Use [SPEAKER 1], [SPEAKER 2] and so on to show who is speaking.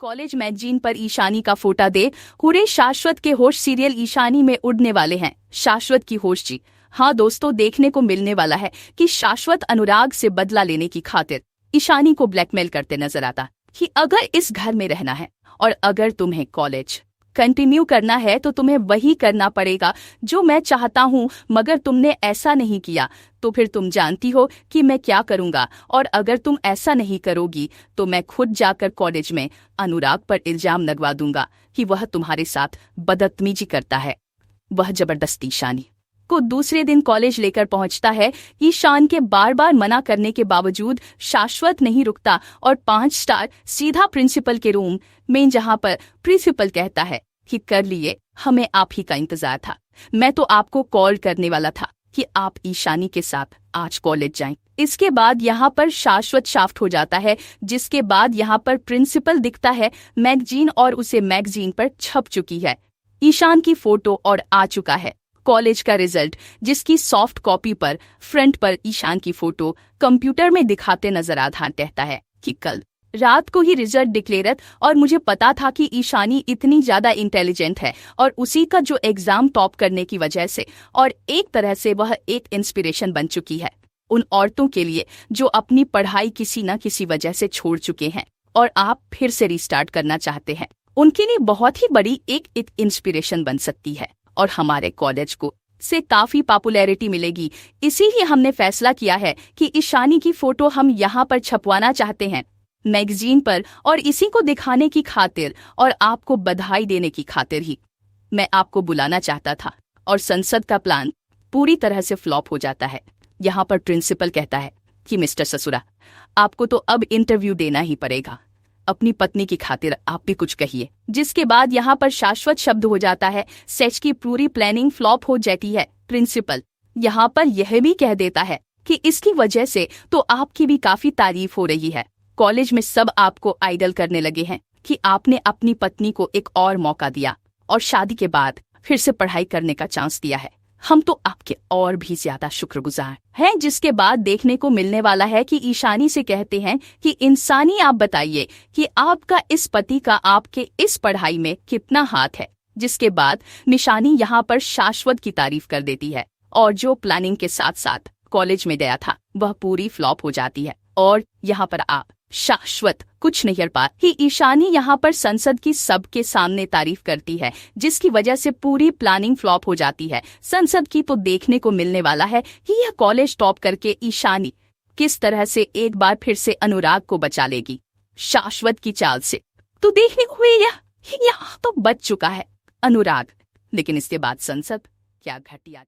[SPEAKER 1] College magazine पर ईशानी का फोटा दे पूरे शाश्वत के होश सीरियल ईशानी में उड़ने वाले हैं। शाश्वत की होश जी हाँ दोस्तों, देखने को मिलने वाला है कि शाश्वत अनुराग से बदला लेने की खातिर ईशानी को ब्लैकमेल करते नजर आता कि अगर इस घर में रहना है और अगर तुम्हें कॉलेज कंटिन्यू करना है तो तुम्हें वही करना पड़ेगा जो मैं चाहता हूँ, मगर तुमने ऐसा नहीं किया तो फिर तुम जानती हो कि मैं क्या करूँगा, और अगर तुम ऐसा नहीं करोगी तो मैं खुद जाकर कॉलेज में अनुराग पर इल्जाम लगवा दूंगा कि वह तुम्हारे साथ बदतमीजी करता है। वह जबरदस्ती ईशानी को दूसरे दिन कॉलेज लेकर पहुंचता है। ईशान के बार बार मना करने के बावजूद शाश्वत नहीं रुकता और 5 स्टार सीधा प्रिंसिपल के रूम में, जहां पर प्रिंसिपल कहता है कि कर लिए, हमें आप ही का इंतजार था, मैं तो आपको कॉल करने वाला था कि आप ईशानी के साथ आज कॉलेज जाएं। इसके बाद यहाँ पर शाश्वत शाफ्ट हो जाता है, जिसके बाद यहाँ पर प्रिंसिपल दिखता है मैगजीन और उसे मैगजीन पर छप चुकी है ईशान की फोटो और आ चुका है कॉलेज का रिजल्ट, जिसकी सॉफ्ट कॉपी पर फ्रंट पर ईशान की फोटो कंप्यूटर में दिखाते नजर आता कहता है कि कल रात को ही रिजल्ट डिक्लेयर, और मुझे पता था कि ईशानी इतनी ज्यादा इंटेलिजेंट है और उसी का जो एग्जाम टॉप करने की वजह से, और एक तरह से वह एक इंस्पिरेशन बन चुकी है उन औरतों के लिए जो अपनी पढ़ाई किसी न किसी वजह से छोड़ चुके हैं और आप फिर से रिस्टार्ट करना चाहते हैं। उनके लिए बहुत ही बड़ी एक इंस्पिरेशन बन सकती है और हमारे कॉलेज को से काफी पॉपुलैरिटी मिलेगी। इसीलिए हमने फैसला किया है कि ईशानी की फोटो हम यहाँ पर छपवाना चाहते हैं मैगजीन पर, और इसी को दिखाने की खातिर और आपको बधाई देने की खातिर ही मैं आपको बुलाना चाहता था, और संसद का प्लान पूरी तरह से फ्लॉप हो जाता है। यहाँ पर प्रिंसिपल कहता है कि मिस्टर ससुरा, आपको तो अब इंटरव्यू देना ही पड़ेगा, अपनी पत्नी की खातिर आप भी कुछ कहिए। जिसके बाद यहाँ पर शाश्वत शब्द हो जाता है, सेच की पूरी प्लानिंग फ्लॉप हो जाती है। प्रिंसिपल यहाँ पर यह भी कह देता है कि इसकी वजह से तो आपकी भी काफी तारीफ हो रही है, कॉलेज में सब आपको आइडल करने लगे हैं कि आपने अपनी पत्नी को एक और मौका दिया और शादी के बाद फिर से पढ़ाई करने का चांस दिया है। हम तो आपके और भी ज्यादा शुक्रगुजार हैं। जिसके बाद देखने को मिलने वाला है कि ईशानी से कहते हैं कि इंसानी आप बताइए कि आपका इस पति का आपके इस पढ़ाई में कितना हाथ है। जिसके बाद निशानी यहाँ पर शाश्वत की तारीफ कर देती है और जो प्लानिंग के साथ साथ कॉलेज में गया था वह पूरी फ्लॉप हो जाती है, और यहाँ पर आप शाश्वत कुछ नहीं कर पा ही ईशानी यहाँ पर संसद की सबके सामने तारीफ करती है, जिसकी वजह से पूरी प्लानिंग फ्लॉप हो जाती है संसद की। तो देखने को मिलने वाला है कि यह कॉलेज टॉप करके ईशानी किस तरह से एक बार फिर से अनुराग को बचा लेगी शाश्वत की चाल से। तो देखने को यह तो बच चुका है अनुराग, लेकिन इसके बाद संसद क्या घटिया